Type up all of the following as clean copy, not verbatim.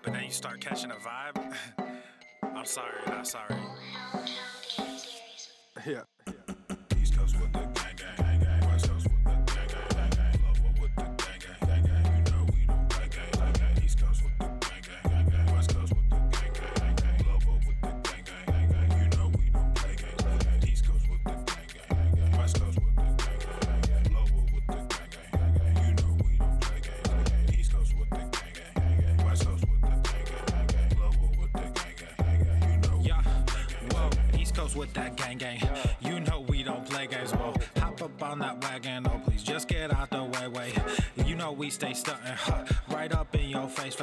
but then you start catching a vibe. I'm sorry, not sorry. Yeah. East Coast with the gang, gang, gang. West Coast with the gang, gang, gang, gang. Lower with the gang, gang, gang, gang. You know we don't play gang, gang, gang. East Coast with the gang, gang, gang, gang. West Coast with the gang, gang, gang, gang. Lower with the gang, gang, gang, gang. You know we don't play gang, gang, gang. East Coast with the gang, gang, gang, gang. West Coast with the gang, gang, gang, gang. Lower with the gang, gang, gang, gang. You know we don't play gang, gang, gang. East Coast with the gang, gang, gang, gang. West Coast with the gang, gang, gang, gang. Lower with the gang, gang, gang, gang. You know. Yeah. Whoa. East Coast with that gang, gang. You know we don't play games. Whoa. Hop up on that wagon. Oh, please just get out the way. You know we stay stuntin'. Right up in your face.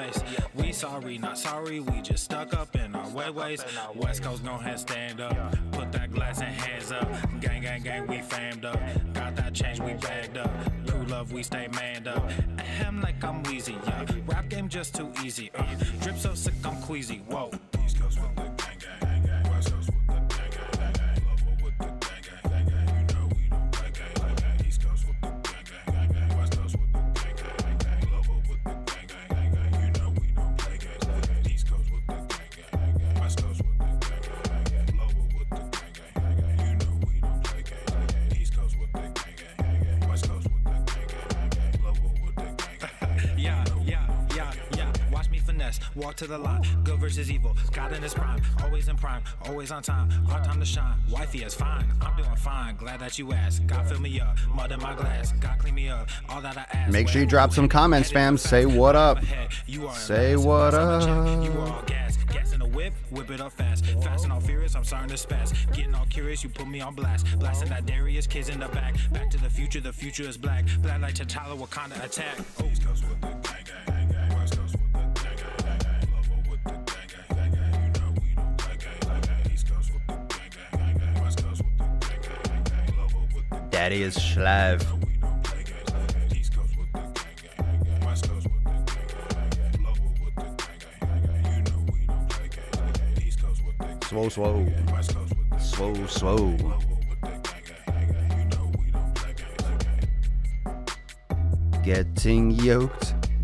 We sorry, not sorry. We just stuck up in our ways. West Coast gon' head stand up. Put that glass and hands up. Gang, gang, gang, we famed up. Got that change, we bagged up. Crew love, we stay manned up. Ahem like I'm wheezy, yeah. Rap game just too easy. Drip so sick, I'm queasy. Whoa. East Coast with the gang, gang, gang. West Coast with the gang, gang, gang. Lower with the gang, gang, gang. You know we don't play gang, gang, gang. East Coast with the gang, gang, gang. West Coast with the gang, gang, gang. Lower with the gang, gang, gang. You know we don't play gang, gang, gang. East Coast with the gang, gang, gang. West Coast with the gang, gang, gang. Lower with the gang, gang, gang. You know we don't play gang, gang, gang. East Coast with the gang, gang, gang. West Coast with the gang, gang, gang. Lower with the gang, gang, gang. Yeah. Watch me finesse, walk to the line. Good versus evil, God in his prime. Always in prime, always on time. Our time to shine, wifey is fine. I'm doing fine, glad that you asked. God fill me up, mud in my glass. God clean me up, all that I ask. Make sure you drop some comments, fam. Say what up. Say what up. You all gas in the whip it up fast. Fast and all furious, I'm starting to spaz. Getting all curious, you put me on blast. Blasting that Darius, kids in the back. Back to the future is black. Black like T'Challa, Wakanda attack. East Coast with the gang, gang, gang. West Coast with the gang, gang, gang. Lower with the gang, gang, gang. You know we don't play gang, gang, gang. East Coast with the gang, gang, gang. West Coast with the gang, gang, gang. Lower with the Daddy is Schlav. Swole.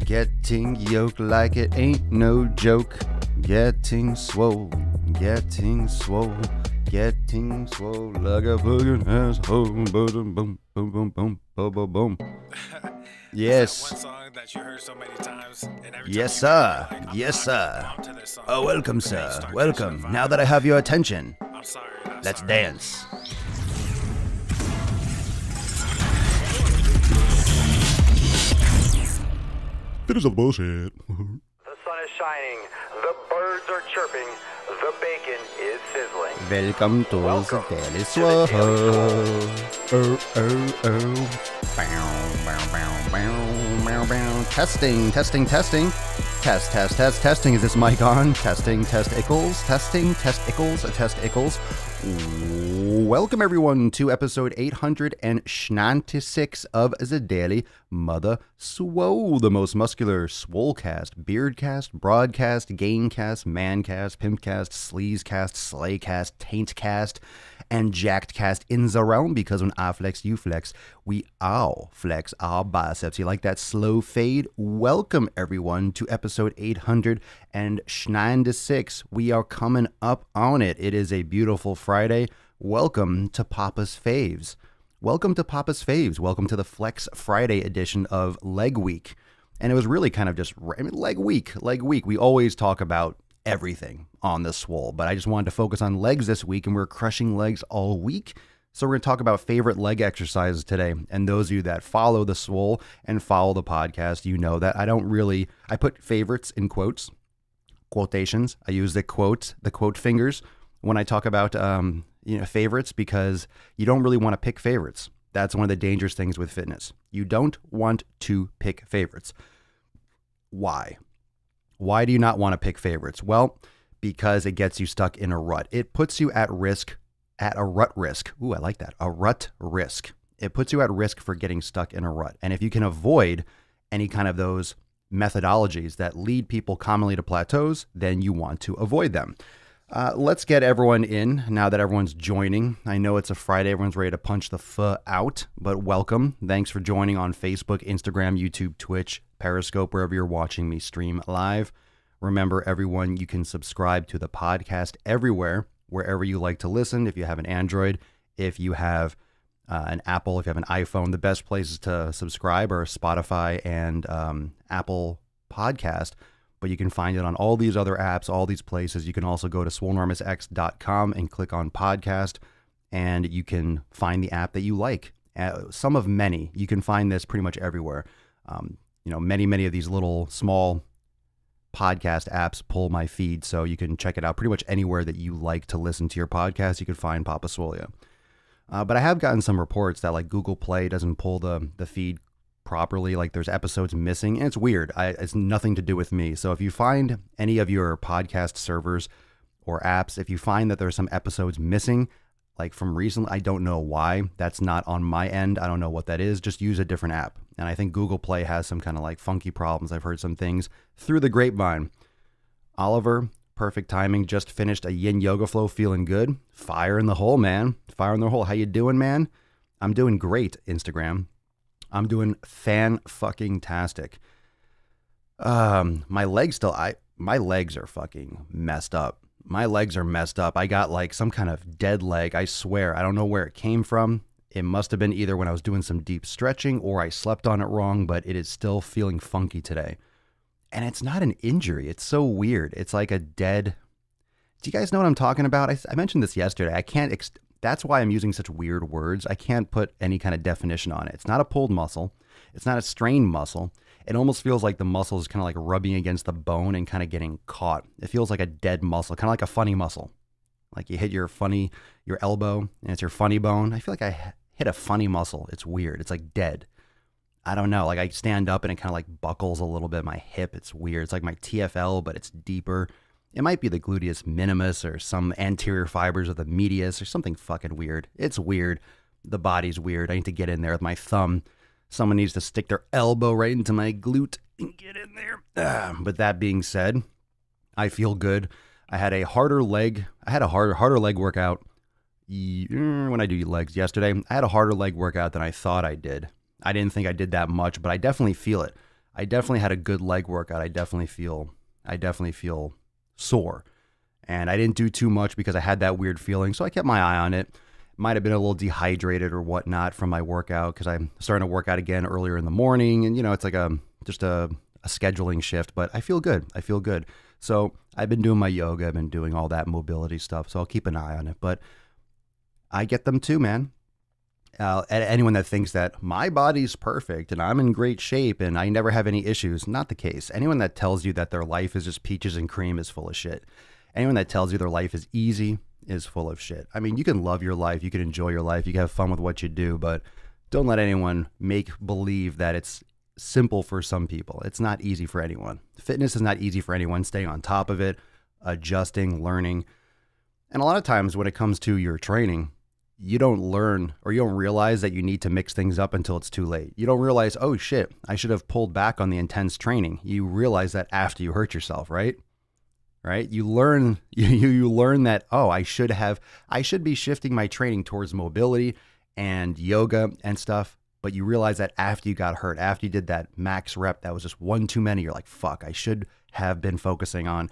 Getting yoked like it ain't no joke. Getting swole like a fucking asshole. Boom, boom, boom, boom, boom, boom, boom, boom. Yes. One song that you heard so many times, and every Yes, time sir. you like, Yes, sir. bump to this song. Oh, welcome, But then you sir. start Welcome. catching a Now vibe. that I have your attention, I'm sorry, not let's sorry. dance. That is a bullshit. The sun is shining, the birds are chirping, the bacon is sizzling. Welcome to Welcome the Daily to the Daily Swole. Oh. Bow, bow, bow, bow, bow, bow. Testing. Testing. Is this mic on? Testing, Ickles. Test Ickles. Welcome, everyone, to episode 896 of the Daily Mother Swole, the most muscular swolecast, beardcast, broadcast, gainecast, mancast, pimpcast, sleazecast, slaycast, taintcast, and jackedcast in the realm, because when I flex, you flex, we all flex our biceps. You like that slow fade? Welcome, everyone, to episode 896. We are coming up on it. It is a beautiful Friday. Welcome to Papa's Faves. Welcome to the Flex Friday edition of Leg Week. And it was really kind of just leg week. We always talk about everything on the Swole, but I just wanted to focus on legs this week, and we're crushing legs all week. So we're going to talk about favorite leg exercises today. And those of you that follow the Swole and follow the podcast, you know that I put favorites in quotations. I use the quote fingers when I talk about, favorites, because you don't really want to pick favorites. That's one of the dangerous things with fitness. You don't want to pick favorites. Why? Why do you not want to pick favorites? Well, because it gets you stuck in a rut. It puts you at a rut risk. Ooh, I like that. A rut risk. It puts you at risk for getting stuck in a rut. And if you can avoid any kind of those methodologies that lead people commonly to plateaus, then you want to avoid them. Let's get everyone in now that everyone's joining. I know it's a Friday. Everyone's ready to punch the fuh out, but welcome. Thanks for joining on Facebook, Instagram, YouTube, Twitch, Periscope, wherever you're watching me stream live. Remember, everyone, you can subscribe to the podcast everywhere, wherever you like to listen. If you have an Android, if you have an Apple, if you have an iPhone, the best places to subscribe are Spotify and Apple Podcast. But you can find it on all these other apps, all these places. You can also go to swolenormousx.com and click on podcast, and you can find the app that you like. Some of many. You can find this pretty much everywhere. Many of these little small podcast apps pull my feed, so you can check it out pretty much anywhere that you like to listen to your podcast. You can find Papa Swole. But I have gotten some reports that like Google Play doesn't pull the feed properly, like there's episodes missing, and it's weird. It's nothing to do with me. So if you find any of your podcast servers or apps, if you find that there's some episodes missing, like from recently, I don't know why. That's not on my end. I don't know what that is. Just use a different app. And I think Google Play has some kind of like funky problems. I've heard some things through the grapevine. Oliver, perfect timing, just finished a yin yoga flow, feeling good. Fire in the hole, man. Fire in the hole. How you doing, man? I'm doing great, Instagram. I'm doing fan-fucking-tastic. My legs are fucking messed up. My legs are messed up. I got like some kind of dead leg. I swear. I don't know where it came from. It must have been either when I was doing some deep stretching or I slept on it wrong, but it is still feeling funky today. And it's not an injury. It's so weird. It's like a dead... Do you guys know what I'm talking about? I mentioned this yesterday. I can't... That's why I'm using such weird words. I can't put any kind of definition on it. It's not a pulled muscle. It's not a strained muscle. It almost feels like the muscle is kind of like rubbing against the bone and kind of getting caught. It feels like a dead muscle, kind of like a funny muscle. Like you hit your elbow and it's your funny bone. I feel like I hit a funny muscle. It's weird. It's like dead. I don't know. Like I stand up and it kind of like buckles a little bit. My hip, it's weird. It's like my TFL, but it's deeper. It might be the gluteus minimus or some anterior fibers of the medius or something fucking weird. It's weird. The body's weird. I need to get in there with my thumb. Someone needs to stick their elbow right into my glute and get in there. But that being said, I feel good. I had a harder leg workout when I do legs yesterday. I had a harder leg workout than I thought I did. I didn't think I did that much, but I definitely feel it. I definitely had a good leg workout. I definitely feel sore. And I didn't do too much because I had that weird feeling, so I kept my eye on it. Might have been a little dehydrated or whatnot from my workout because I'm starting to work out again earlier in the morning. And, it's like just a scheduling shift, but I feel good. So I've been doing my yoga. I've been doing all that mobility stuff, so I'll keep an eye on it. But I get them too, man. Anyone that thinks that my body's perfect and I'm in great shape and I never have any issues, not the case. Anyone that tells you that their life is just peaches and cream is full of shit. Anyone that tells you their life is easy is full of shit. I mean, you can love your life, you can enjoy your life, you can have fun with what you do, but don't let anyone make believe that it's simple for some people. It's not easy for anyone. Fitness is not easy for anyone. Staying on top of it, adjusting, learning. And a lot of times when it comes to your training, you don't learn or you don't realize that you need to mix things up until it's too late. You don't realize, oh shit, I should have pulled back on the intense training. You realize that after you hurt yourself, right? Right? You learn you learn that, oh, I should be shifting my training towards mobility and yoga and stuff. But you realize that after you got hurt, after you did that max rep, that was just one too many. You're like, fuck, I should have been focusing on.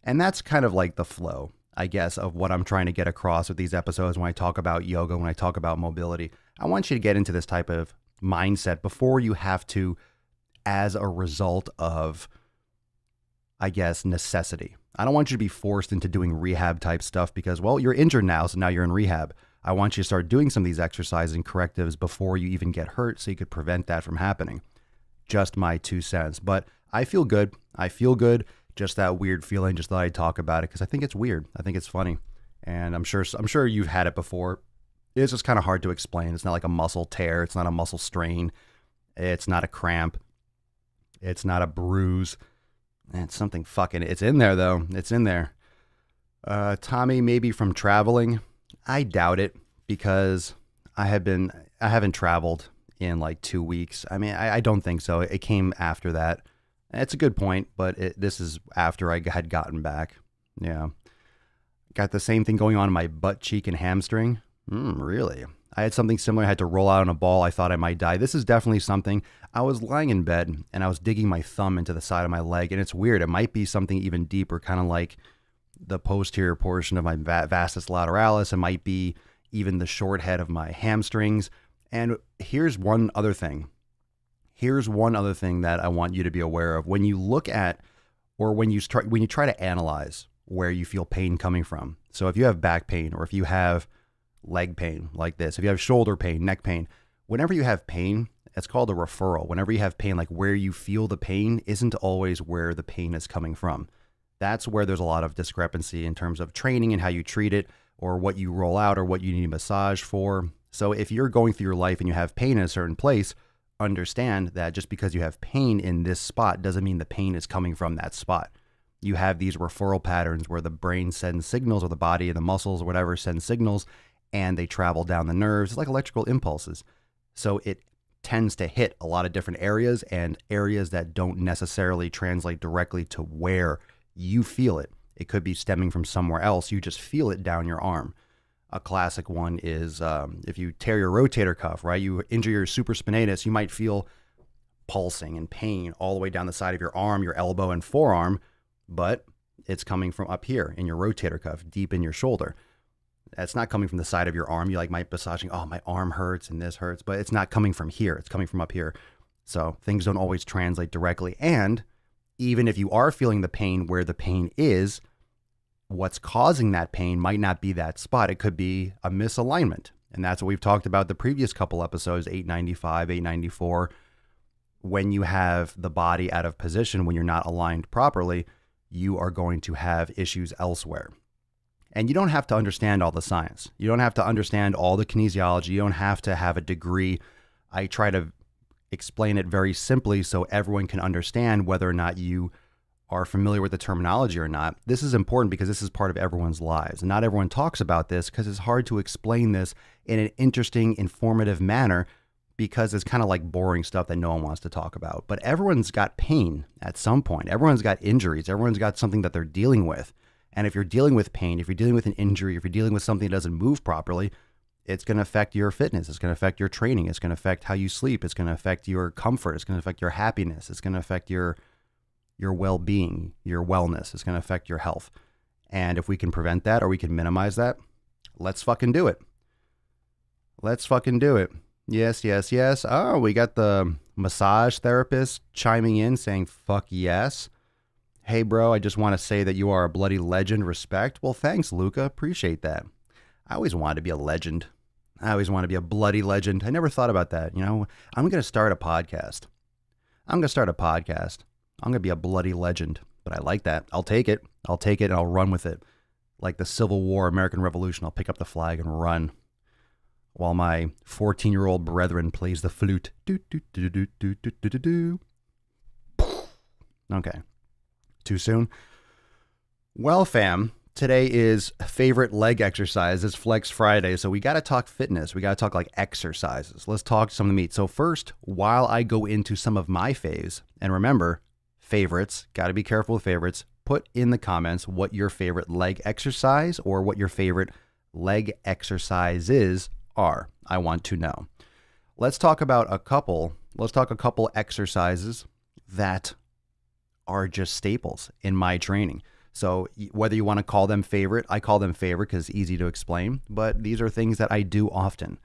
And that's kind of like the flow, I guess, of what I'm trying to get across with these episodes when I talk about yoga, when I talk about mobility. I want you to get into this type of mindset before you have to, as a result of, I guess, necessity. I don't want you to be forced into doing rehab type stuff because, well, you're injured now, so now you're in rehab. I want you to start doing some of these exercises and correctives before you even get hurt so you could prevent that from happening. Just my 2 cents. But I feel good. Just that weird feeling. Just thought I'd talk about it because I think it's weird. I think it's funny. And I'm sure you've had it before. It's just kind of hard to explain. It's not like a muscle tear. It's not a muscle strain. It's not a cramp. It's not a bruise. It's something fucking, it's in there though. It's in there. Tommy, maybe from traveling. I doubt it because I haven't traveled in like 2 weeks. I mean, I don't think so. It came after that. It's a good point, but this is after I had gotten back. Yeah. Got the same thing going on in my butt cheek and hamstring. Really? I had something similar. I had to roll out on a ball. I thought I might die. This is definitely something. I was lying in bed and I was digging my thumb into the side of my leg, and it's weird. It might be something even deeper, kind of like the posterior portion of my vastus lateralis. It might be even the short head of my hamstrings. And here's one other thing. Here's one other thing that I want you to be aware of. When you look at, or when you try to analyze where you feel pain coming from. So if you have back pain, or if you have leg pain like this, if you have shoulder pain, neck pain, whenever you have pain, it's called a referral. Whenever you have pain, like where you feel the pain isn't always where the pain is coming from. That's where there's a lot of discrepancy in terms of training and how you treat it, or what you roll out, or what you need a massage for. So if you're going through your life and you have pain in a certain place, understand that just because you have pain in this spot doesn't mean the pain is coming from that spot. You have these referral patterns where the brain sends signals, or the body and the muscles or whatever send signals, and they travel down the nerves. It's like electrical impulses. So it tends to hit a lot of different areas, and areas that don't necessarily translate directly to where you feel it. It could be stemming from somewhere else. You just feel it down your arm. A classic one is if you tear your rotator cuff, right? You injure your supraspinatus, you might feel pulsing and pain all the way down the side of your arm, your elbow and forearm, but it's coming from up here in your rotator cuff, deep in your shoulder. That's not coming from the side of your arm. You like might massaging, oh, my arm hurts and this hurts, but it's not coming from here. It's coming from up here. So things don't always translate directly. And even if you are feeling the pain where the pain is, what's causing that pain might not be that spot. It could be a misalignment. And that's what we've talked about the previous couple episodes, 895, 894. When you have the body out of position, when you're not aligned properly, you are going to have issues elsewhere. And you don't have to understand all the science. You don't have to understand all the kinesiology. You don't have to have a degree. I try to explain it very simply so everyone can understand whether or not you are familiar with the terminology or not. This is important because this is part of everyone's lives. And not everyone talks about this because it's hard to explain this in an interesting, informative manner, because it's kind of like boring stuff that no one wants to talk about. But everyone's got pain at some point. Everyone's got injuries. Everyone's got something that they're dealing with. And if you're dealing with pain, if you're dealing with an injury, if you're dealing with something that doesn't move properly, it's going to affect your fitness. It's going to affect your training. It's going to affect how you sleep. It's going to affect your comfort. It's going to affect your happiness. It's going to affect your well-being, your wellness. It's going to affect your health. And if we can prevent that, or we can minimize that, let's fucking do it. Let's fucking do it. Yes, yes, yes. Oh, we got the massage therapist chiming in saying, fuck yes. Hey, bro, I just want to say that you are a bloody legend. Respect. Well, thanks, Luca. Appreciate that. I always wanted to be a legend. I always want to be a bloody legend. I never thought about that. You know, I'm going to start a podcast. I'm going to be a bloody legend. But I like that. I'll take it. And I'll run with it. Like the Civil War, American Revolution, I'll pick up the flag and run while my 14-year-old brethren plays the flute. Do, do, do, do, do, do, do, do, do. Okay. Too soon? Well, fam, today is favorite leg exercise. It's Flex Friday, so we got to talk fitness. We got to talk like exercises. Let's talk some of the meat. So first, while I go into some of my faves, and remember, favorites, got to be careful with favorites, put in the comments what your favorite leg exercise or what your favorite leg exercises are. I want to know. Let's talk about a couple exercises that are just staples in my training. So whether you want to call them favorite, I call them favorite because it's easy to explain, but these are things that I do often.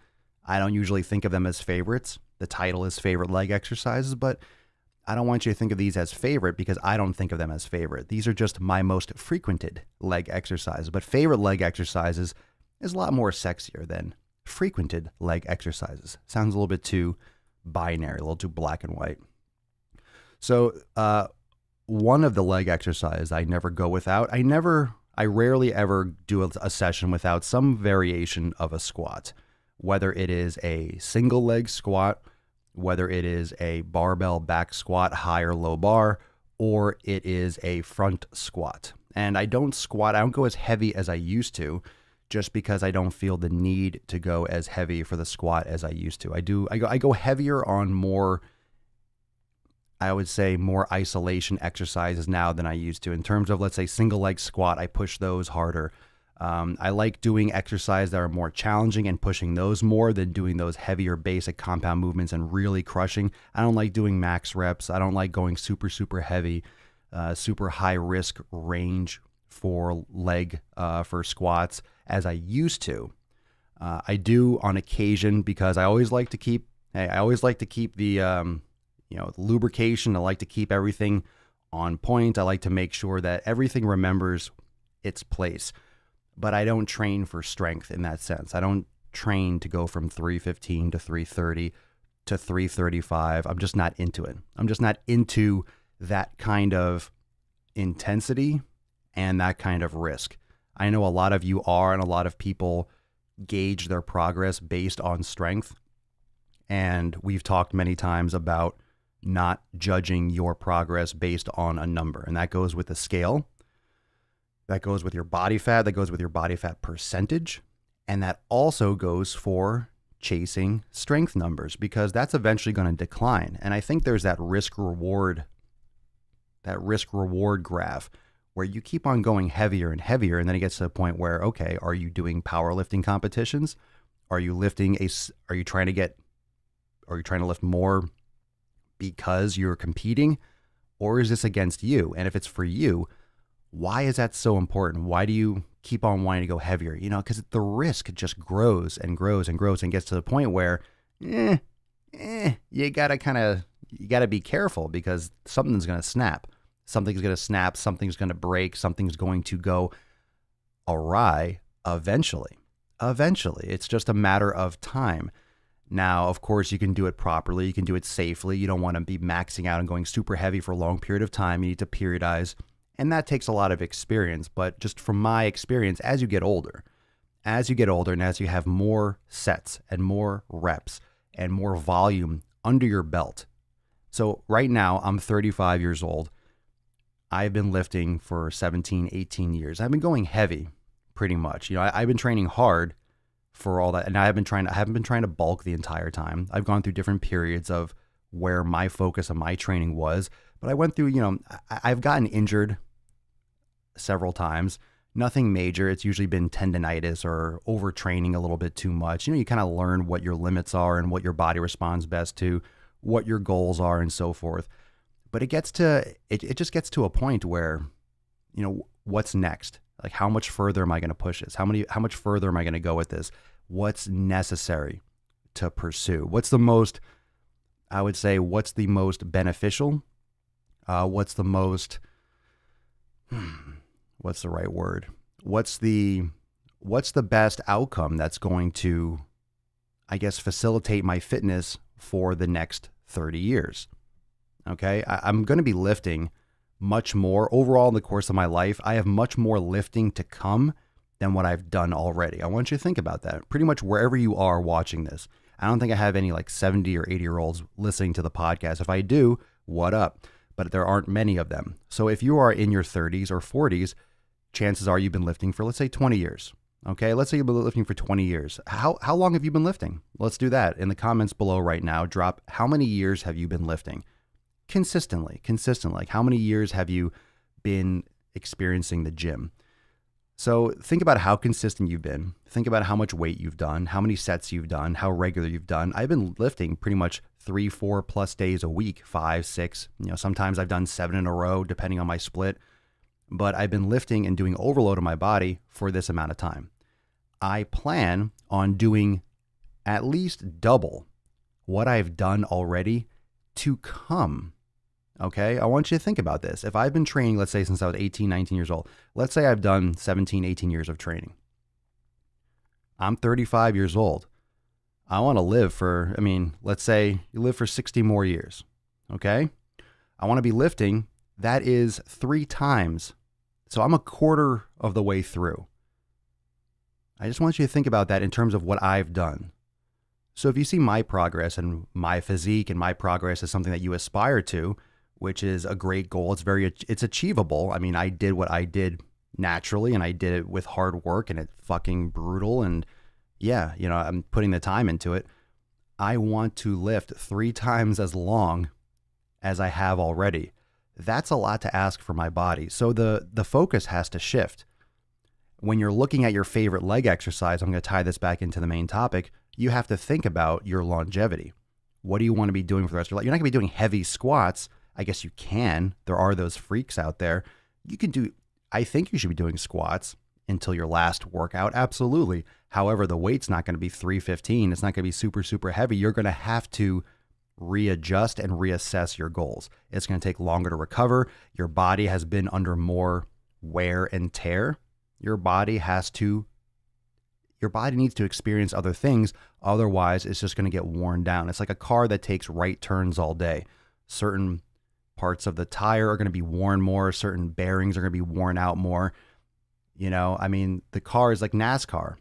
I don't usually think of them as favorites. The title is favorite leg exercises, but I don't want you to think of these as favorite because I don't think of them as favorite. These are just my most frequented leg exercises, but favorite leg exercises is a lot more sexier than frequented leg exercises. Sounds a little bit too binary, a little too black and white. So, one of the leg exercises I never go without. I rarely ever do a session without some variation of a squat, whether it is a single leg squat, whether it is a barbell back squat, high or low bar, or it is a front squat. And I don't go as heavy as I used to, just because I don't feel the need to go as heavy for the squat as I used to. I go heavier on more, I would say, more isolation exercises now than I used to. In terms of, let's say, single leg squat, I push those harder. I like doing exercise that are more challenging and pushing those more than doing those heavier basic compound movements and really crushing. I don't like doing max reps. I don't like going super, super heavy, super high risk range for leg, for squats as I used to. I do on occasion because I always like to keep, the, lubrication. I like to keep everything on point. I like to make sure that everything remembers its place. But I don't train for strength in that sense. I don't train to go from 315 to 330 to 335. I'm just not into it. I'm just not into that kind of intensity and that kind of risk. I know a lot of you are, and a lot of people gauge their progress based on strength. And we've talked many times about not judging your progress based on a number. And that goes with the scale. That goes with your body fat. That goes with your body fat percentage. And that also goes for chasing strength numbers, because that's eventually going to decline. And I think there's that risk reward graph where you keep on going heavier and heavier. And then it gets to the point where, okay, are you doing powerlifting competitions? Are you trying to lift more because you're competing, or is this against you? And if it's for you, why is that so important? Why do you keep on wanting to go heavier? Because the risk just grows and grows and grows and gets to the point where, you gotta be careful, because something's going to snap. Something's going to break. Something's going to go awry eventually. It's just a matter of time. Now, of course, you can do it properly. You can do it safely. You don't want to be maxing out and going super heavy for a long period of time. You need to periodize. And that takes a lot of experience. But just from my experience, as you get older and as you have more sets and more reps and more volume under your belt. So right now, I'm 35 years old. I've been lifting for 17, 18 years. I've been going heavy pretty much. I've been training hard for all that. And I haven't been trying to bulk the entire time. I've gone through different periods of where my focus on my training was. But I went through, I've gotten injured several times. Nothing major. It's usually been tendinitis or overtraining a little bit too much. You kind of learn what your limits are and what your body responds best to, what your goals are, and so forth. But it just gets to a point where, what's next? Like, how much further am I going to push this? How much further am I going to go with this? What's necessary to pursue? What's the most beneficial? What's the most, what's the right word? What's the best outcome that's going to, I guess, facilitate my fitness for the next 30 years? Okay. I'm going to be lifting much more overall in the course of my life. I have much more lifting to come than what I've done already. I want you to think about that. Pretty much wherever you are watching this. I don't think I have any like 70 or 80-year-olds listening to the podcast. If I do, what up? But there aren't many of them. So if you are in your 30s or 40s, chances are you've been lifting for, let's say, 20 years. Okay, let's say you've been lifting for 20 years. How long have you been lifting? Let's do that. In the comments below right now, drop how many years have you been lifting? Consistently. Like, how many years have you been experiencing the gym? So think about how consistent you've been. Think about how much weight you've done, how many sets you've done, how regular you've done. I've been lifting pretty much 3-4 plus days a week, 5, 6. Sometimes I've done 7 in a row, depending on my split. But I've been lifting and doing overload on my body for this amount of time. I plan on doing at least double what I've done already to come. Okay, I want you to think about this. If I've been training, let's say since I was 18, 19 years old, let's say I've done 17, 18 years of training. I'm 35 years old. I want to live for, let's say you live for 60 more years. Okay, I want to be lifting. That is 3 times. So I'm a quarter of the way through. I just want you to think about that in terms of what I've done. So if you see my progress and my physique and my progress is something that you aspire to, which is a great goal, it's achievable. I did what I did naturally, and I did it with hard work, and it's fucking brutal. And yeah, I'm putting the time into it. I want to lift 3 times as long as I have already. That's a lot to ask for my body. So the focus has to shift. when you're looking at your favorite leg exercise, I'm going to tie this back into the main topic, you have to think about your longevity. What do you want to be doing for the rest of your life? You're not going to be doing heavy squats. I guess you can. There are those freaks out there. You can do, I think you should be doing squats until your last workout. Absolutely. However, the weight's not going to be 315. It's not going to be super, super heavy. You're going to have to readjust and reassess your goals. It's going to take longer to recover. Your body has been under more wear and tear. Your body needs to experience other things. Otherwise, it's just going to get worn down. It's like a car that takes right turns all day. Certain parts of the tire are going to be worn more. Certain bearings are going to be worn out more. You know, I mean, the car is like NASCAR.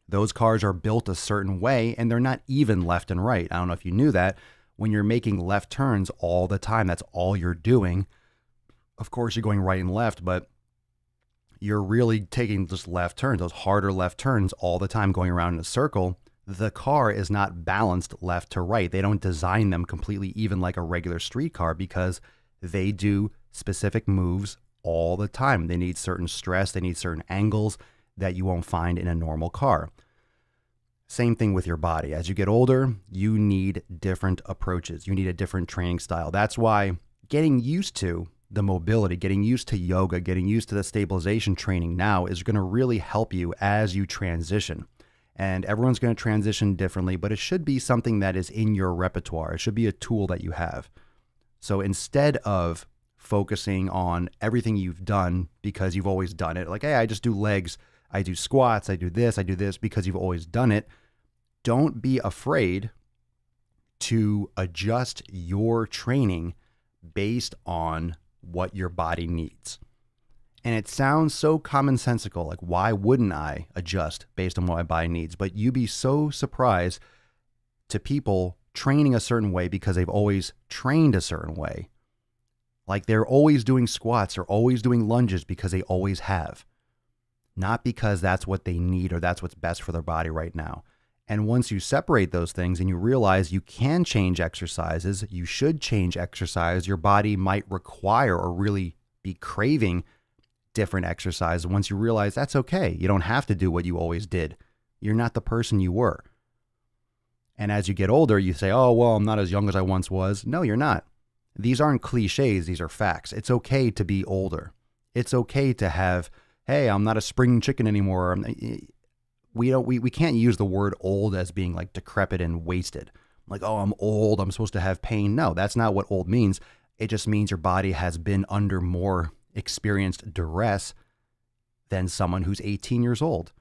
Those cars are built a certain way and they're not even left and right. I don't know if you knew that. When you're making left turns all the time, that's all you're doing. Of course, you're going right and left, but you're really taking just left turns, those harder left turns all the time, going around in a circle. The car is not balanced left to right. They don't design them completely even like a regular street car because they do specific moves all the time. They need certain stress. They need certain angles that you won't find in a normal car. Same thing with your body. As you get older, you need different approaches. You need a different training style. That's why getting used to the mobility, getting used to yoga, getting used to the stabilization training now is going to really help you as you transition. And everyone's going to transition differently, but it should be something that is in your repertoire. It should be a tool that you have. So instead of focusing on everything you've done because you've always done it, like, hey, I just do legs, I do squats, I do this because you've always done it. Don't be afraid to adjust your training based on what your body needs. And it sounds so commonsensical, like why wouldn't I adjust based on what my body needs? But you'd be so surprised to people training a certain way because they've always trained a certain way. Like they're always doing squats or always doing lunges because they always have. Not because that's what they need or that's what's best for their body right now. And once you separate those things and you realize you can change exercises, you should change exercise, your body might require or really be craving different exercise. Once you realize that's okay, you don't have to do what you always did. You're not the person you were. And as you get older, you say, oh, well, I'm not as young as I once was. No, you're not. These aren't cliches. These are facts. It's okay to be older. It's okay to have, hey, I'm not a spring chicken anymore. We can't use the word old as being like decrepit and wasted. Like, oh, I'm old, I'm supposed to have pain. No, that's not what old means. It just means your body has been under more experienced duress than someone who's 18 years old.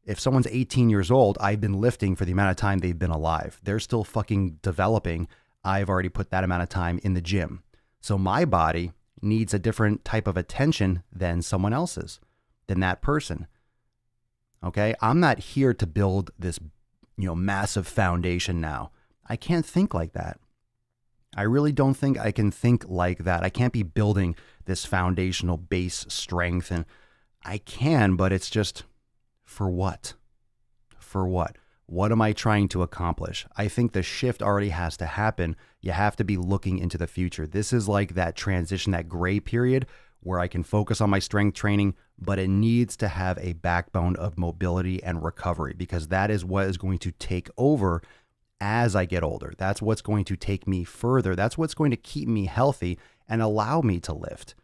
If someone's 18 years old, I've been lifting for the amount of time they've been alive. They're still fucking developing. I've already put that amount of time in the gym. So my body needs a different type of attention than someone else's, than that person. Okay? I'm not here to build this, massive foundation now. I can't think like that. I really don't think I can think like that. I can't be building this foundational base strength, and I can, but it's just for what? For what? What am I trying to accomplish? I think the shift already has to happen. You have to be looking into the future. This is like that transition, that gray period where I can focus on my strength training, but it needs to have a backbone of mobility and recovery because that is what is going to take over as I get older. That's what's going to take me further. That's what's going to keep me healthy and allow me to lift.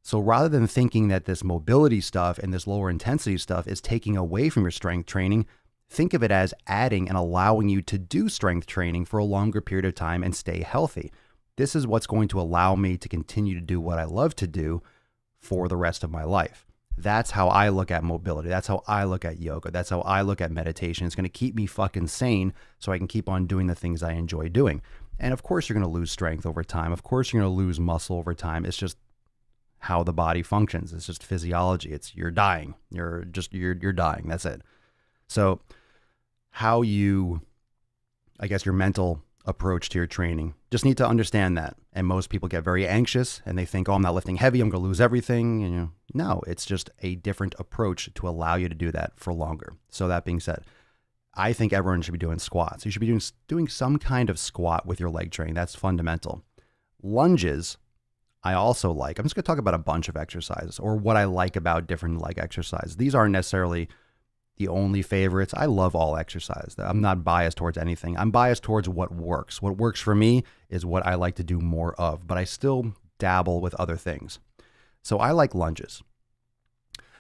So rather than thinking that this mobility stuff and this lower intensity stuff is taking away from your strength training, think of it as adding and allowing you to do strength training for a longer period of time and stay healthy. This is what's going to allow me to continue to do what I love to do for the rest of my life. That's how I look at mobility. That's how I look at yoga. That's how I look at meditation. It's going to keep me fucking sane so I can keep on doing the things I enjoy doing. And of course, you're going to lose strength over time. Of course, you're going to lose muscle over time. It's just how the body functions. It's just physiology. It's you're dying. You're dying. That's it. So how you, I guess your mental approach to your training, just need to understand that. And most people get very anxious and they think, oh, I'm not lifting heavy, I'm going to lose everything. And no, it's just a different approach to allow you to do that for longer. So that being said, I think everyone should be doing squats. You should be doing some kind of squat with your leg training. That's fundamental. Lunges, I also like, I'm just going to talk about a bunch of exercises or what I like about different leg exercises. These aren't necessarily the only favorites. I love all exercise. I'm not biased towards anything. I'm biased towards what works. What works for me is what I like to do more of, but I still dabble with other things. So I like lunges.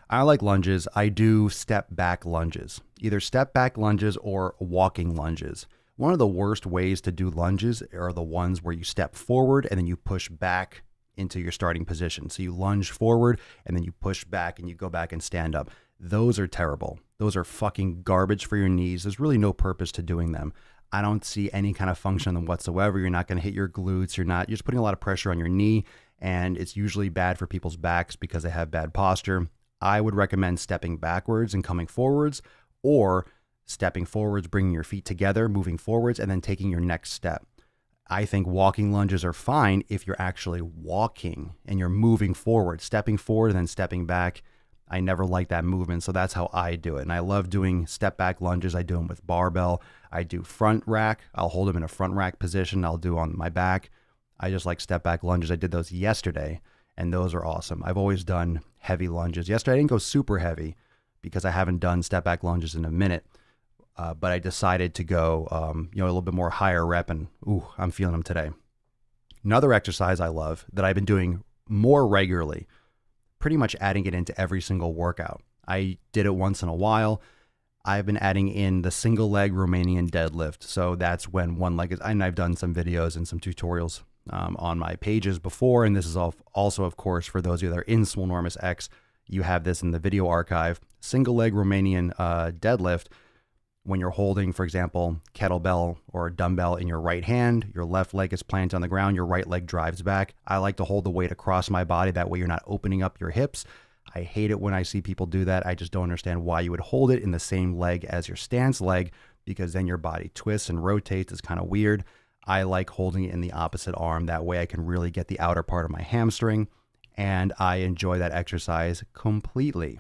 I do step back lunges, either step back lunges or walking lunges. One of the worst ways to do lunges are the ones where you step forward and then you push back into your starting position. So you lunge forward and then you push back and you go back and stand up. Those are terrible. Those are fucking garbage for your knees. There's really no purpose to doing them. I don't see any kind of function in them whatsoever. You're not going to hit your glutes. You're just putting a lot of pressure on your knee, and it's usually bad for people's backs because they have bad posture. I would recommend stepping backwards and coming forwards, or stepping forwards, bringing your feet together, moving forwards, and then taking your next step. I think walking lunges are fine if you're actually walking and you're moving forward, stepping forward and then stepping back. I never like that movement, so that's how I do it. And I love doing step back lunges. I do them with barbell. I do front rack. I'll hold them in a front rack position. I'll do on my back. I just like step back lunges. I did those yesterday, and those are awesome. I've always done heavy lunges. Yesterday I didn't go super heavy because I haven't done step back lunges in a minute. But I decided to go, a little bit more higher rep, and I'm feeling them today. Another exercise I love that I've been doing more regularly, pretty much adding it into every single workout. I did it once in a while. I've been adding in the single leg Romanian deadlift. So that's when one leg is, and I've done some videos and some tutorials on my pages before. And this is also, of course, for those of you that are in Swolenormous X, you have this in the video archive. Single leg Romanian deadlift. When you're holding, for example, kettlebell or dumbbell in your right hand, your left leg is planted on the ground, your right leg drives back. I like to hold the weight across my body. That way you're not opening up your hips. I hate it when I see people do that. I just don't understand why you would hold it in the same leg as your stance leg, because then your body twists and rotates. It's kind of weird. I like holding it in the opposite arm. That way I can really get the outer part of my hamstring, and I enjoy that exercise completely.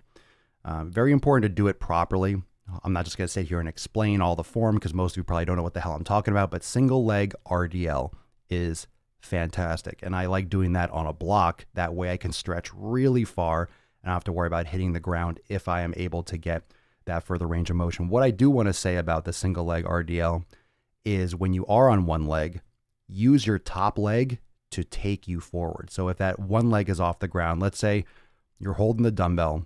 Very important to do it properly. I'm not just going to sit here and explain all the form because most of you probably don't know what the hell I'm talking about, but single leg RDL is fantastic. And I like doing that on a block. That way I can stretch really far and I don't have to worry about hitting the ground if I am able to get that further range of motion. What I do want to say about the single leg RDL is when you are on one leg, use your top leg to take you forward. So if that one leg is off the ground, let's say you're holding the dumbbell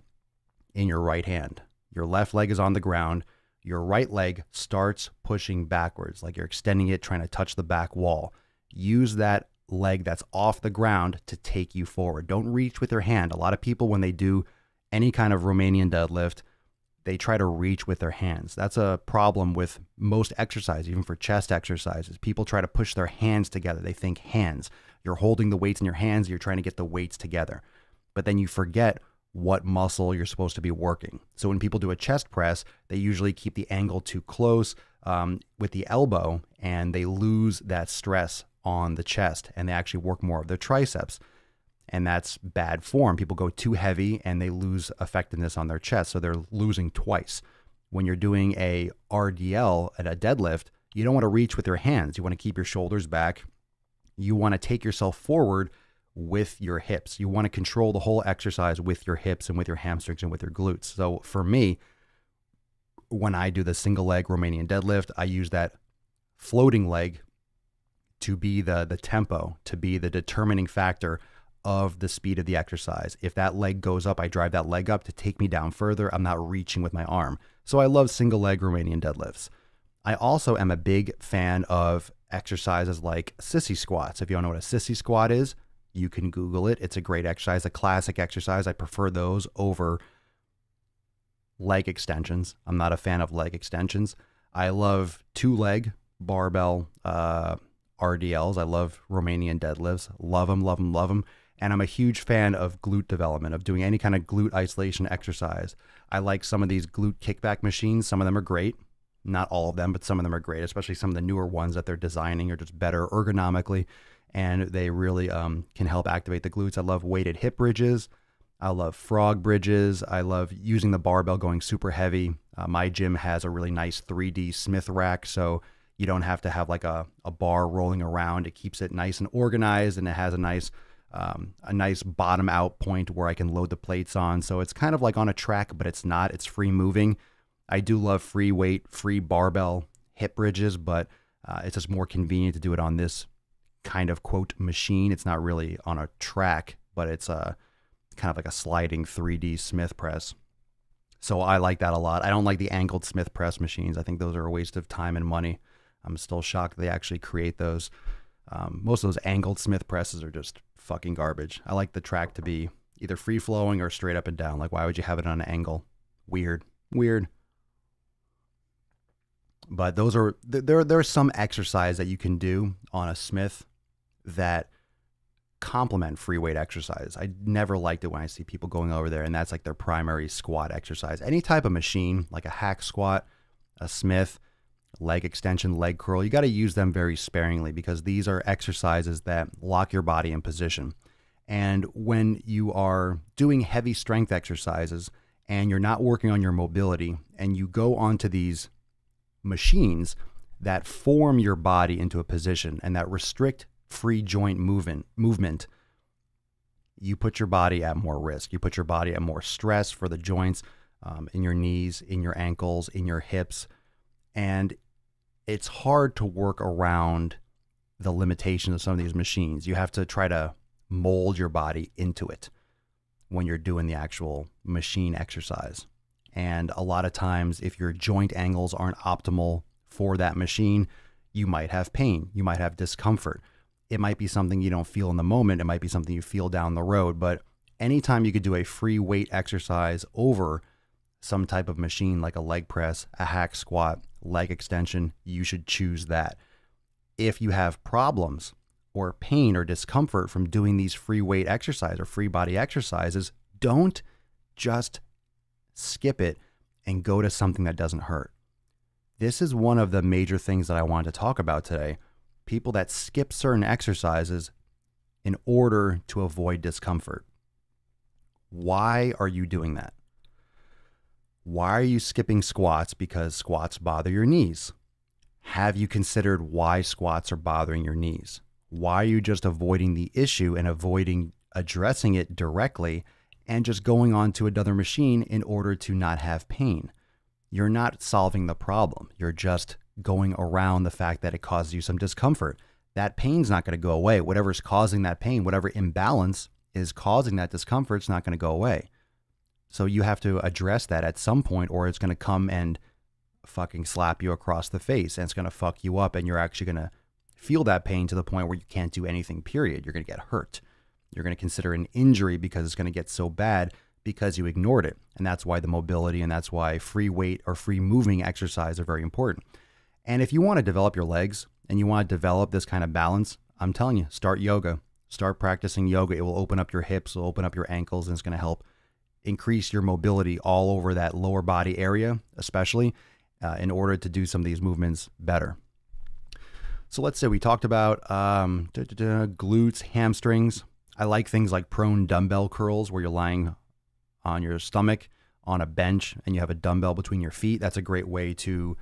in your right hand. Your left leg is on the ground. Your right leg starts pushing backwards, like you're extending it, trying to touch the back wall. Use that leg that's off the ground to take you forward. Don't reach with your hand. A lot of people, when they do any kind of Romanian deadlift, they try to reach with their hands. That's a problem with most exercise, even for chest exercises. People try to push their hands together. They think hands. You're holding the weights in your hands. You're trying to get the weights together. But then you forget what muscle you're supposed to be working. So when people do a chest press, they usually keep the angle too close with the elbow, and they lose that stress on the chest, and they actually work more of their triceps. And that's bad form. People go too heavy and they lose effectiveness on their chest. So they're losing twice. When you're doing a RDL at a deadlift, you don't want to reach with your hands. You want to keep your shoulders back. You want to take yourself forward with your hips. You want to control the whole exercise with your hips and with your hamstrings and with your glutes. So for me, when I do the single leg Romanian deadlift, I use that floating leg to be the tempo, to be the determining factor of the speed of the exercise. If that leg goes up, I drive that leg up to take me down further. I'm not reaching with my arm. So I love single leg Romanian deadlifts. I also am a big fan of exercises like sissy squats. If you don't know what a sissy squat is, you can Google it. It's a great exercise, a classic exercise. I prefer those over leg extensions. I'm not a fan of leg extensions. I love two-leg barbell RDLs. I love Romanian deadlifts. Love them, love them, love them. And I'm a huge fan of glute development, of doing any kind of glute isolation exercise. I like some of these glute kickback machines. Some of them are great. Not all of them, but some of them are great, especially some of the newer ones that they're designing are just better ergonomically. And they really can help activate the glutes. I love weighted hip bridges. I love frog bridges. I love using the barbell going super heavy. My gym has a really nice 3D Smith rack, so you don't have to have like a bar rolling around. It keeps it nice and organized, and it has a nice a nice bottom out point where I can load the plates on. So it's kind of like on a track, but it's not. It's free moving. I do love free weight, free barbell hip bridges, but it's just more convenient to do it on this kind of quote machine. It's not really on a track, but it's kind of like a sliding 3D Smith press. So I like that a lot. I don't like the angled Smith press machines. I think those are a waste of time and money. I'm still shocked they actually create those. Most of those angled Smith presses are just fucking garbage. I like the track to be either free flowing or straight up and down. Like, why would you have it on an angle? Weird. But those are, there's some exercise that you can do on a Smith that complement free weight exercise. I never liked it when I see people going over there and that's like their primary squat exercise. Any type of machine, like a hack squat, a Smith, leg extension, leg curl, you got to use them very sparingly because these are exercises that lock your body in position. And when you are doing heavy strength exercises and you're not working on your mobility and you go onto these machines that form your body into a position and that restrict free joint movement, you put your body at more risk. You put your body at more stress for the joints in your knees, in your ankles, in your hips. And it's hard to work around the limitations of some of these machines. You have to try to mold your body into it when you're doing the actual machine exercise. And a lot of times, if your joint angles aren't optimal for that machine, you might have pain. You might have discomfort. It might be something you don't feel in the moment. It might be something you feel down the road. But anytime you could do a free weight exercise over some type of machine like a leg press, a hack squat, leg extension, you should choose that. If you have problems or pain or discomfort from doing these free weight exercise or free body exercises, don't just skip it and go to something that doesn't hurt. This is one of the major things that I wanted to talk about today. People that skip certain exercises in order to avoid discomfort. Why are you doing that? Why are you skipping squats because squats bother your knees? Have you considered why squats are bothering your knees? Why are you just avoiding the issue and avoiding addressing it directly and just going on to another machine in order to not have pain? You're not solving the problem. You're just going around the fact that it causes you some discomfort. That pain's not going to go away. Whatever's causing that pain, whatever imbalance is causing that discomfort, it's not going to go away. So you have to address that at some point, or it's going to come and fucking slap you across the face, and it's going to fuck you up, and you're actually going to feel that pain to the point where you can't do anything, period. You're going to get hurt. You're going to consider an injury because it's going to get so bad because you ignored it. And that's why the mobility and that's why free weight or free moving exercise are very important. And if you want to develop your legs and you want to develop this kind of balance, I'm telling you, start yoga. Start practicing yoga. It will open up your hips, it will open up your ankles, and it's going to help increase your mobility all over that lower body area, especially in order to do some of these movements better. So let's say we talked about glutes, hamstrings. I like things like prone dumbbell curls where you're lying on your stomach on a bench and you have a dumbbell between your feet. That's a great way to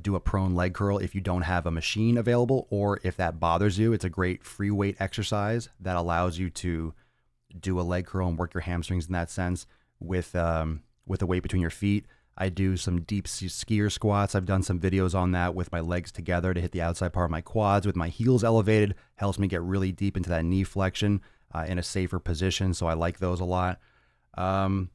do a prone leg curl if you don't have a machine available, or if that bothers you. It's a great free weight exercise that allows you to do a leg curl and work your hamstrings in that sense with a weight between your feet. I do some deep skier squats. I've done some videos on that with my legs together to hit the outside part of my quads with my heels elevated. Helps me get really deep into that knee flexion in a safer position. So I like those a lot. I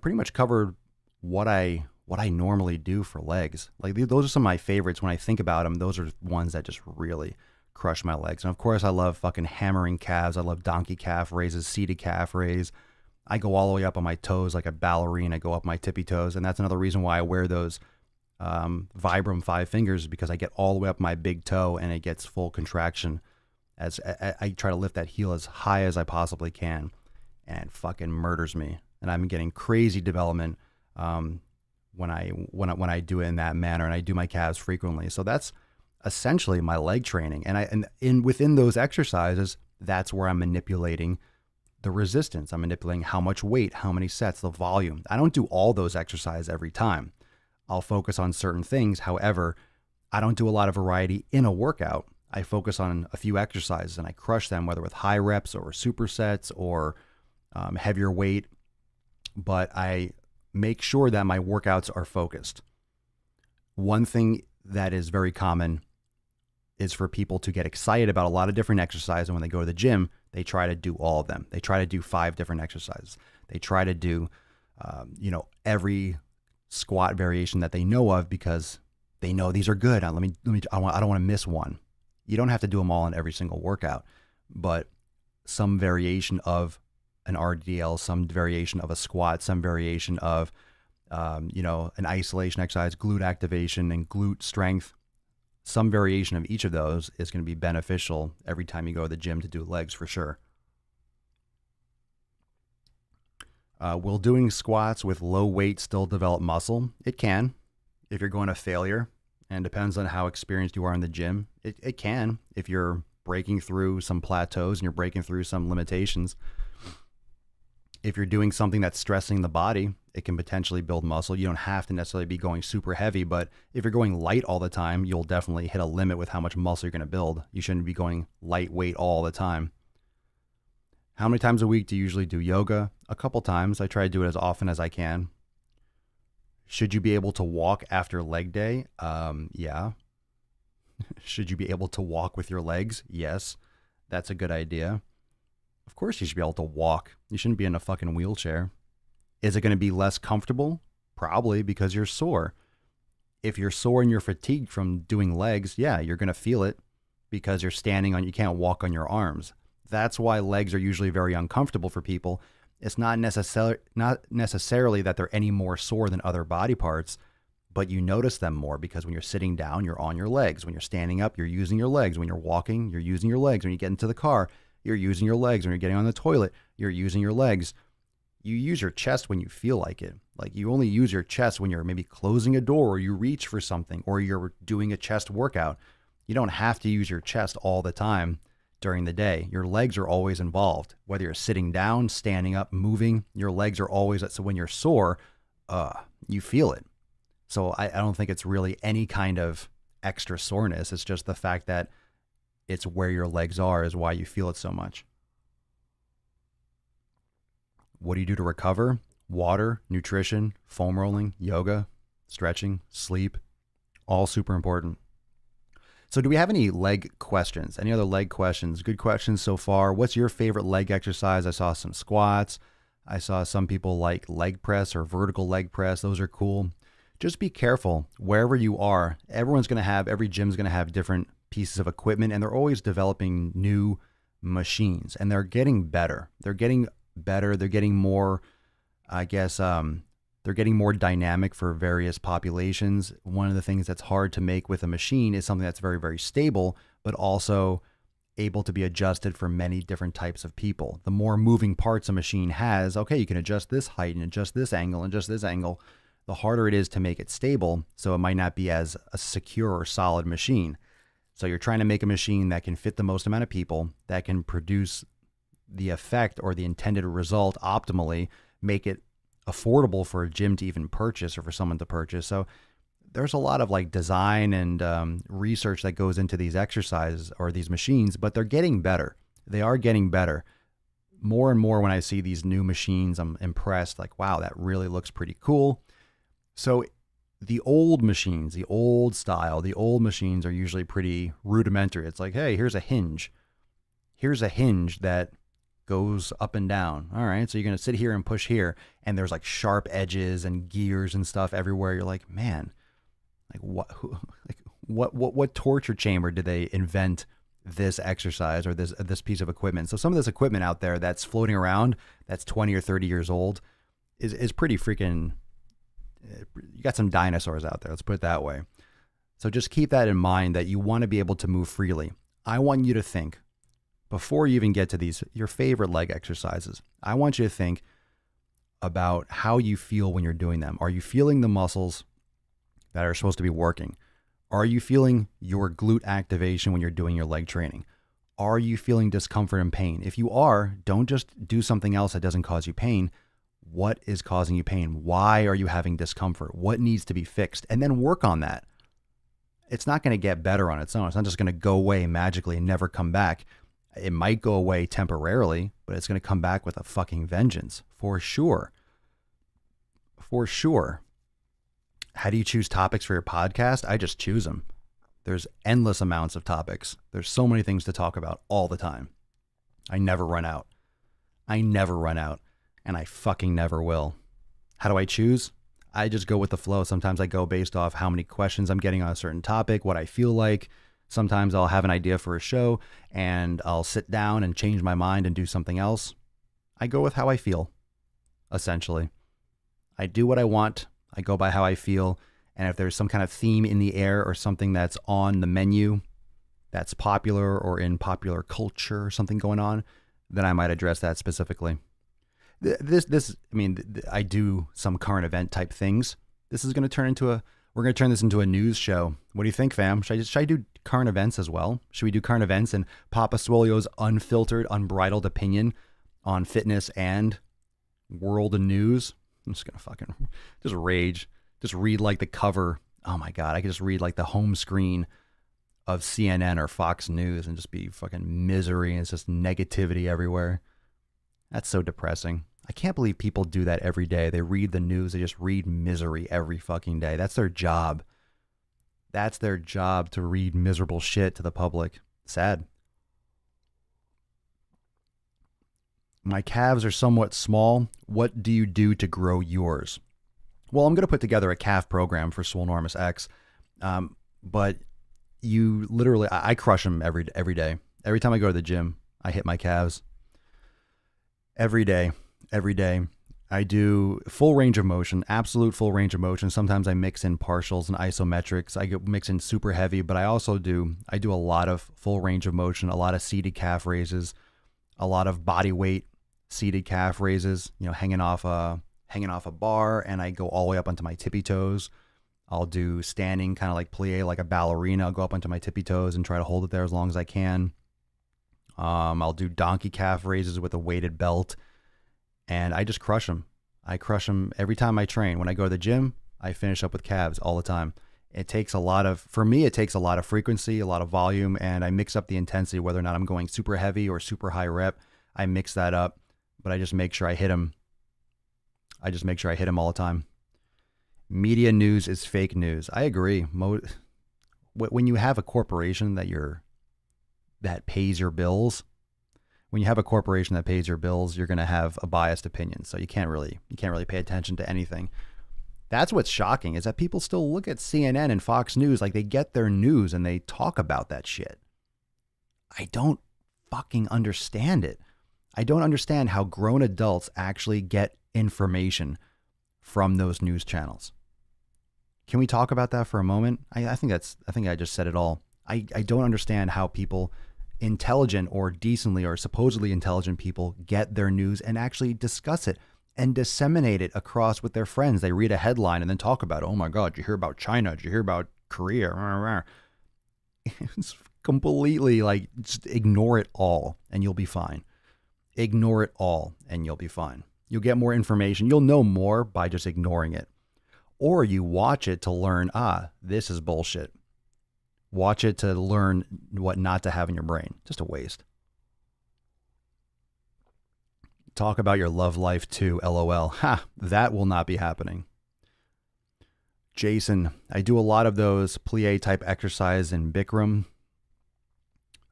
pretty much covered what I normally do for legs. Like those are some of my favorites. When I think about them, those are ones that just really crush my legs. And of course, I love fucking hammering calves. I love donkey calf raises, seated calf raise. I go all the way up on my toes like a ballerina. I go up my tippy toes. And that's another reason why I wear those Vibram 5 fingers, because I get all the way up my big toe and it gets full contraction as I try to lift that heel as high as I possibly can, and it fucking murders me. And I'm getting crazy development when I do it in that manner, and I do my calves frequently. So that's essentially my leg training. And within those exercises, that's where I'm manipulating the resistance. I'm manipulating how much weight, how many sets, the volume. I don't do all those exercises every time. I'll focus on certain things. However, I don't do a lot of variety in a workout. I focus on a few exercises and I crush them, whether with high reps or supersets or heavier weight. But I make sure that my workouts are focused. One thing that is very common is for people to get excited about a lot of different exercises. And when they go to the gym, they try to do all of them. They try to do 5 different exercises. They try to do, every squat variation that they know of because they know these are good. I don't want to miss one. You don't have to do them all in every single workout, but some variation of an RDL, some variation of a squat, some variation of, an isolation exercise, glute activation and glute strength. Some variation of each of those is going to be beneficial every time you go to the gym to do legs for sure. Will doing squats with low weight still develop muscle? It can, if you're going to failure, and depends on how experienced you are in the gym. It can, if you're breaking through some plateaus and you're breaking through some limitations. If you're doing something that's stressing the body, it can potentially build muscle. You don't have to necessarily be going super heavy, but if you're going light all the time, you'll definitely hit a limit with how much muscle you're going to build. You shouldn't be going lightweight all the time. How many times a week do you usually do yoga? A couple times. I try to do it as often as I can. Should you be able to walk after leg day? Yeah. Should you be able to walk with your legs? Yes. That's a good idea. Of course you should be able to walk. You shouldn't be in a fucking wheelchair. Is it going to be less comfortable? Probably, because you're sore. If you're sore and you're fatigued from doing legs, yeah, you're going to feel it because you're standing on, you can't walk on your arms. That's why legs are usually very uncomfortable for people. It's not necessarily that they're any more sore than other body parts, but you notice them more because when you're sitting down, you're on your legs. When you're standing up, you're using your legs. When you're walking, you're using your legs. When you get into the car, you're using your legs. When you're getting on the toilet, you're using your legs. You use your chest when you feel like it. Like you only use your chest when you're maybe closing a door or you reach for something or you're doing a chest workout. You don't have to use your chest all the time during the day. Your legs are always involved. Whether you're sitting down, standing up, moving, your legs are always, so when you're sore, you feel it. So I don't think it's really any kind of extra soreness. It's just the fact that it's where your legs are is why you feel it so much. What do you do to recover? Water, nutrition, foam rolling, yoga, stretching, sleep, all super important. So do we have any leg questions? Any other leg questions? Good questions so far. What's your favorite leg exercise? I saw some squats. I saw some people like leg press or vertical leg press. Those are cool. Just be careful wherever you are. Every gym's going to have different pieces of equipment, and they're always developing new machines, and they're getting better. They're getting more, they're getting more dynamic for various populations. One of the things that's hard to make with a machine is something that's very, very stable, but also able to be adjusted for many different types of people. The more moving parts a machine has, okay, you can adjust this height and adjust this angle and adjust this angle. The harder it is to make it stable, so it might not be as a secure or solid machine. So you're trying to make a machine that can fit the most amount of people, that can produce the effect or the intended result optimally, make it affordable for a gym to even purchase or for someone to purchase. So there's a lot of like design and research that goes into these exercises or these machines, but they're getting better. They are getting better. More and more when I see these new machines, I'm impressed. Like, wow, that really looks pretty cool. So the old machines, the old machines are usually pretty rudimentary. It's like, hey, here's a hinge. Here's a hinge that goes up and down. All right, so you're going to sit here and push here, and there's like sharp edges and gears and stuff everywhere. You're like, man, like what torture chamber did they invent this exercise or this piece of equipment? So some of this equipment out there that's floating around that's 20 or 30 years old is pretty freaking. You got some dinosaurs out there, let's put it that way. So just keep that in mind, that you want to be able to move freely. I want you to think, before you even get to your favorite leg exercises, I want you to think about how you feel when you're doing them. Are you feeling the muscles that are supposed to be working? Are you feeling your glute activation when you're doing your leg training? Are you feeling discomfort and pain? If you are, don't just do something else that doesn't cause you pain. What is causing you pain? Why are you having discomfort? What needs to be fixed? And then work on that. it's not going to get better on its own. It's not just going to go away magically and never come back. It might go away temporarily, but it's going to come back with a fucking vengeance for sure. For sure. How do you choose topics for your podcast? I just choose them. There's endless amounts of topics. There's so many things to talk about all the time. I never run out. I never run out, and I fucking never will. How do I choose? I just go with the flow. Sometimes I go based off how many questions I'm getting on a certain topic, what I feel like. Sometimes I'll have an idea for a show and I'll sit down and change my mind and do something else. I go with how I feel, essentially. I do what I want. I go by how I feel. And if there's some kind of theme in the air or something that's on the menu that's popular or in popular culture or something going on, then I might address that specifically. I do some current event type things. This is going to turn into we're going to turn this into a news show. What do you think, fam? Should I do current events as well? Should we do current events and Papa Swole's unfiltered, unbridled opinion on fitness and world news? I'm just going to fucking just rage. Just read like the cover. Oh my God. I could just read like the home screen of CNN or Fox News and just be fucking misery. And it's just negativity everywhere. That's so depressing. I can't believe people do that every day. They read the news. They just read misery every fucking day. That's their job. That's their job, to read miserable shit to the public. Sad. My calves are somewhat small. What do you do to grow yours? Well, I'm going to put together a calf program for Swolenormous X. But you literally, I crush them every day. Every time I go to the gym, I hit my calves. Every day. I do full range of motion, absolute full range of motion. Sometimes I mix in partials and isometrics. I mix in super heavy, but I do a lot of full range of motion, a lot of seated calf raises, a lot of body weight seated calf raises, hanging off a bar, and I go all the way up onto my tippy toes. I'll do standing, kind of like plie, like a ballerina. I'll go up onto my tippy toes and try to hold it there as long as I can. I'll do donkey calf raises with a weighted belt, and I just crush them. I crush them every time I train. When I go to the gym, I finish up with calves all the time. For me, it takes a lot of frequency, a lot of volume, and I mix up the intensity, whether or not I'm going super heavy or super high rep. I mix that up, but I just make sure I hit them. I just make sure I hit them all the time. Media news is fake news. I agree. When you have a corporation that pays your bills, when you have a corporation that pays your bills, you're going to have a biased opinion. So you can't really pay attention to anything. That's what's shocking, is that people still look at CNN and Fox News like they get their news and they talk about that shit. I don't fucking understand it. I don't understand how grown adults actually get information from those news channels. Can we talk about that for a moment? I think I just said it all. I don't understand how people, intelligent or decently or supposedly intelligent people, get their news and actually discuss it and disseminate it across with their friends. They read a headline and then talk about, oh my God, did you hear about China? Did you hear about Korea? It's completely like, just ignore it all and you'll be fine. Ignore it all and you'll be fine. You'll get more information. You'll know more by just ignoring it. Or you watch it to learn, this is bullshit. Watch it to learn what not to have in your brain. Just a waste. Talk about your love life too, LOL. That will not be happening. Jason, I do a lot of those plie type exercise in Bikram.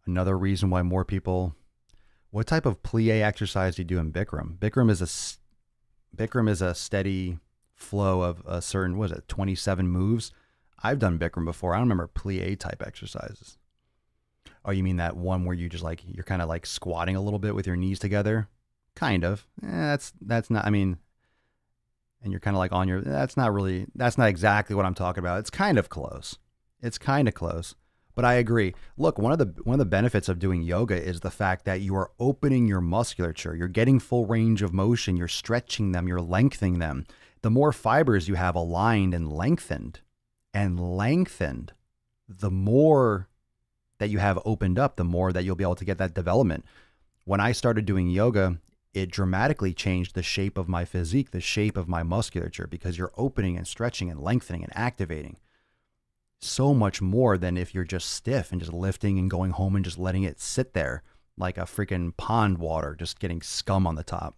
Another reason why more people... What type of plie exercise do you do in Bikram? Bikram is a steady flow of a certain, 27 moves? I've done Bikram before. I don't remember plie type exercises. Oh, you mean that one where you just you're kind of like squatting a little bit with your knees together? Kind of. That's not, and you're kind of like on your, that's not exactly what I'm talking about. It's kind of close. But I agree. Look, one of the benefits of doing yoga is the fact that you are opening your musculature. You're getting full range of motion. You're stretching them. You're lengthening them. The more fibers you have aligned and lengthened, the more that you have opened up, the more that you'll be able to get that development. When I started doing yoga, it dramatically changed the shape of my physique, the shape of my musculature, because you're opening and stretching and lengthening and activating. so much more than if you're just stiff and just lifting and going home and just letting it sit there like a freaking pond water, just getting scum on the top.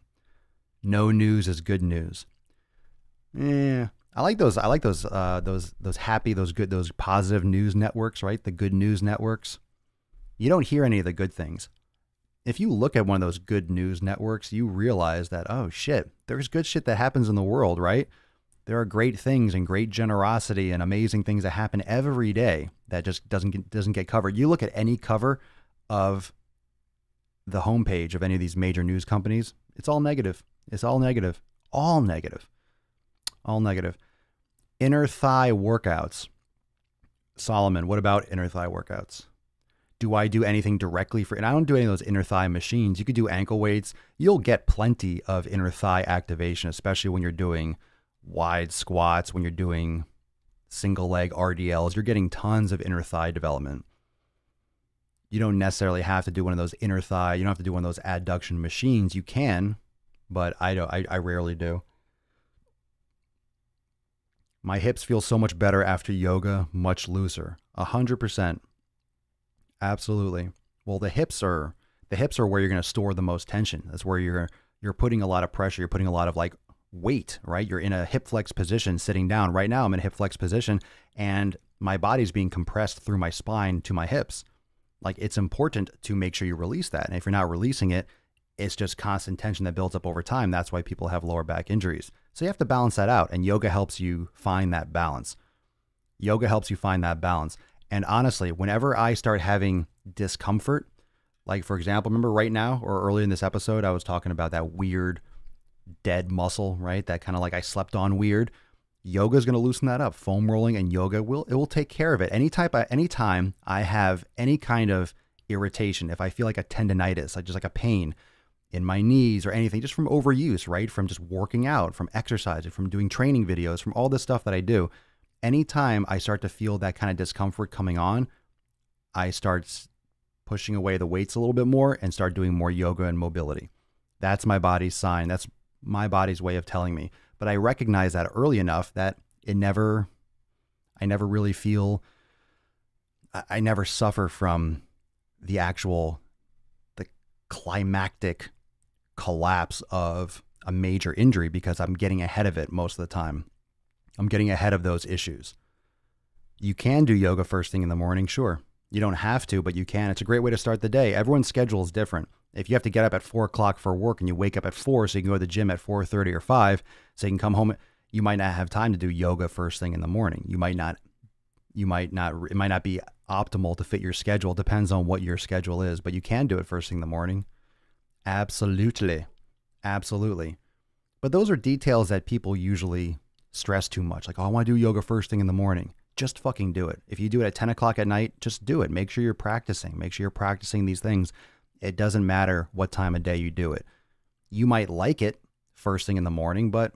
No news is good news. Yeah, I like those happy, those good, those positive news networks, right? The good news networks. You don't hear any of the good things. If you look at one of those good news networks, you realize that, oh shit, there's good shit that happens in the world, right? There are great things and great generosity and amazing things that happen every day that just doesn't get covered. You look at any cover of the homepage of any of these major news companies, it's all negative. It's all negative. All negative. All negative. Inner thigh workouts. Solomon, what about inner thigh workouts? Do I do anything directly for, and I don't do any of those inner thigh machines. You could do ankle weights. You'll get plenty of inner thigh activation, especially when you're doing wide squats, when you're doing single leg RDLs. You're getting tons of inner thigh development. You don't necessarily have to do one of those inner thigh. You don't have to do one of those adduction machines. You can, but I don't. I rarely do. My hips feel so much better after yoga, much looser. 100%. Absolutely. Well, the hips are where you're going to store the most tension. That's where you're putting a lot of pressure. You're putting a lot of like weight, right? You're in a hip flex position sitting down. Right now I'm in a hip flex position and my body's being compressed through my spine to my hips. Like, it's important to make sure you release that. And if you're not releasing it, it's just constant tension that builds up over time. That's why people have lower back injuries. So you have to balance that out, and yoga helps you find that balance. Yoga helps you find that balance. And honestly, whenever I start having discomfort, like for example, remember right now or earlier in this episode, I was talking about that weird dead muscle, right? That kind of like I slept on weird. Yoga is going to loosen that up. Foam rolling and yoga will take care of it. Anytime I have any kind of irritation, if I feel like a tendonitis, like just like a pain in my knees or anything, just from overuse, right? From just working out, from exercising, from doing training videos, from all this stuff that I do. Anytime I start to feel that kind of discomfort coming on, I start pushing away the weights a little bit more and start doing more yoga and mobility. That's my body's sign. That's my body's way of telling me. But I recognize that early enough that I never suffer from the climactic collapse of a major injury because I'm getting ahead of it most of the time. I'm getting ahead of those issues. You can do yoga first thing in the morning, sure. You don't have to, but you can. It's a great way to start the day. Everyone's schedule is different. If you have to get up at 4 o'clock for work and you wake up at 4 so you can go to the gym at 4:30 or 5 so you can come home, you might not have time to do yoga first thing in the morning. It might not be optimal to fit your schedule. It depends on what your schedule is, but you can do it first thing in the morning. Absolutely. Absolutely. But those are details that people usually stress too much. Like, oh, I want to do yoga first thing in the morning. Just fucking do it. If you do it at 10 o'clock at night, just do it. Make sure you're practicing. Make sure you're practicing these things. It doesn't matter what time of day you do it. You might like it first thing in the morning, but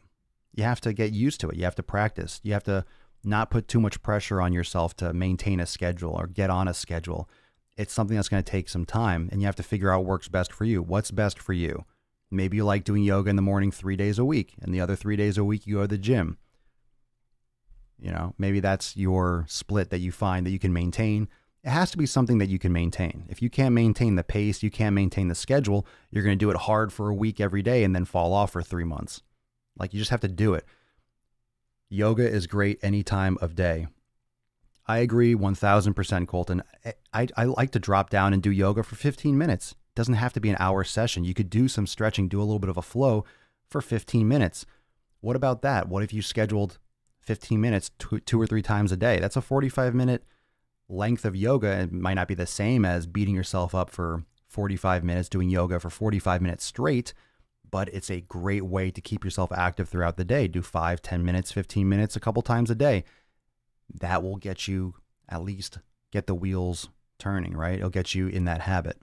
you have to get used to it. You have to practice. You have to not put too much pressure on yourself to maintain a schedule or get on a schedule. It's something that's going to take some time, and you have to figure out what works best for you. What's best for you? Maybe you like doing yoga in the morning 3 days a week, and the other 3 days a week you go to the gym. You know, maybe that's your split that you find that you can maintain. It has to be something that you can maintain. If you can't maintain the pace, you can't maintain the schedule, you're going to do it hard for a week every day and then fall off for 3 months. Like, you just have to do it. Yoga is great any time of day. I agree 1000%, Colton. I like to drop down and do yoga for 15 minutes. It doesn't have to be an hour session. You could do some stretching, do a little bit of a flow for 15 minutes. What about that? What if you scheduled 15 minutes two or three times a day? That's a 45-minute length of yoga. It might not be the same as beating yourself up for 45 minutes, doing yoga for 45 minutes straight, but it's a great way to keep yourself active throughout the day. Do 5, 10 minutes, 15 minutes, a couple times a day. That will get you, at least get the wheels turning, right? It'll get you in that habit.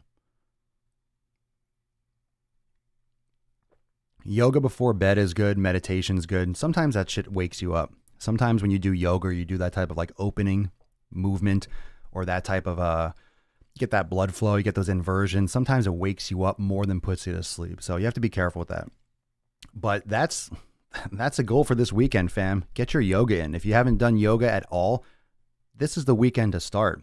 Yoga before bed is good. Meditation's good. Sometimes that shit wakes you up. Sometimes when you do yoga, you do that type of like opening movement or that type of, you get that blood flow, you get those inversions. Sometimes it wakes you up more than puts you to sleep. So you have to be careful with that. But that's a goal for this weekend, fam. Get your yoga in. If you haven't done yoga at all, this is the weekend to start.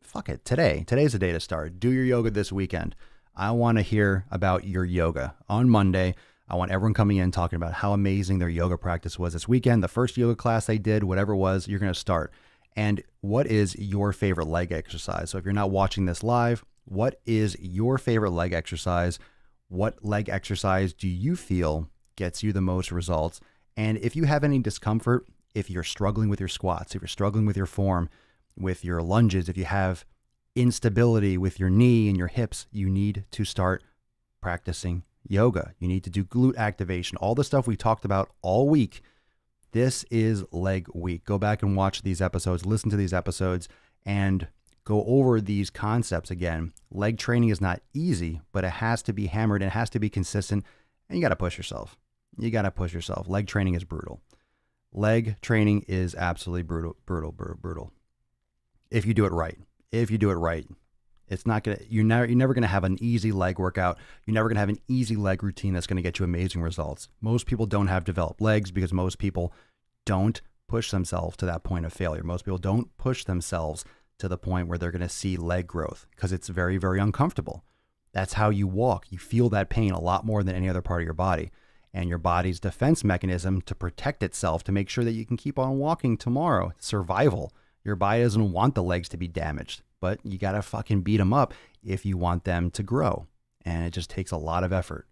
Fuck it. Today's the day to start. Do your yoga this weekend. I want to hear about your yoga. On Monday, I want everyone coming in talking about how amazing their yoga practice was this weekend. The first yoga class they did, whatever it was, you're going to start. And what is your favorite leg exercise? So if you're not watching this live, what is your favorite leg exercise? What leg exercise do you feel gets you the most results? And if you have any discomfort, if you're struggling with your squats, if you're struggling with your form, with your lunges, if you have instability with your knee and your hips, you need to start practicing yoga. You need to do glute activation, all the stuff we talked about all week. This is leg week. Go back and watch these episodes, listen to these episodes, and go over these concepts again. Leg training is not easy, but it has to be hammered and it has to be consistent, and you got to push yourself. You got to push yourself. Leg training is brutal. Leg training is absolutely brutal. If you do it right. It's not gonna. You're never gonna have an easy leg workout. You're never gonna have an easy leg routine that's gonna get you amazing results. Most people don't have developed legs because most people don't push themselves to that point of failure. Most people don't push themselves to the point where they're gonna see leg growth because it's very, very uncomfortable. That's how you walk. You feel that pain a lot more than any other part of your body. And your body's defense mechanism to protect itself, to make sure that you can keep on walking tomorrow. Survival. Your body doesn't want the legs to be damaged, but you got to fucking beat them up if you want them to grow. And it just takes a lot of effort.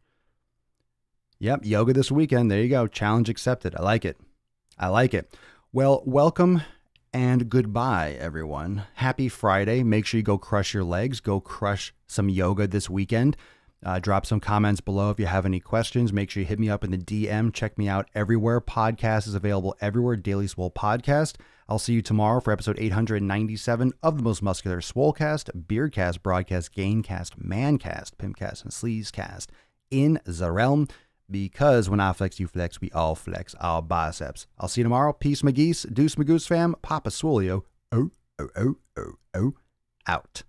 Yep, yoga this weekend. There you go. Challenge accepted. I like it. Well, welcome and goodbye, everyone. Happy Friday. Make sure you go crush your legs. Go crush some yoga this weekend. Drop some comments below if you have any questions. Make sure you hit me up in the DM. Check me out everywhere. Podcast is available everywhere. Daily Swole Podcast. I'll see you tomorrow for episode 897 of the most muscular Swolecast, Beardcast, Broadcast, Gaincast, Mancast, Pimpcast, and Sleazecast in the realm. Because when I flex, you flex, we all flex our biceps. I'll see you tomorrow. Peace, McGeese. Deuce, Magoose fam. Papa Swolio. Out.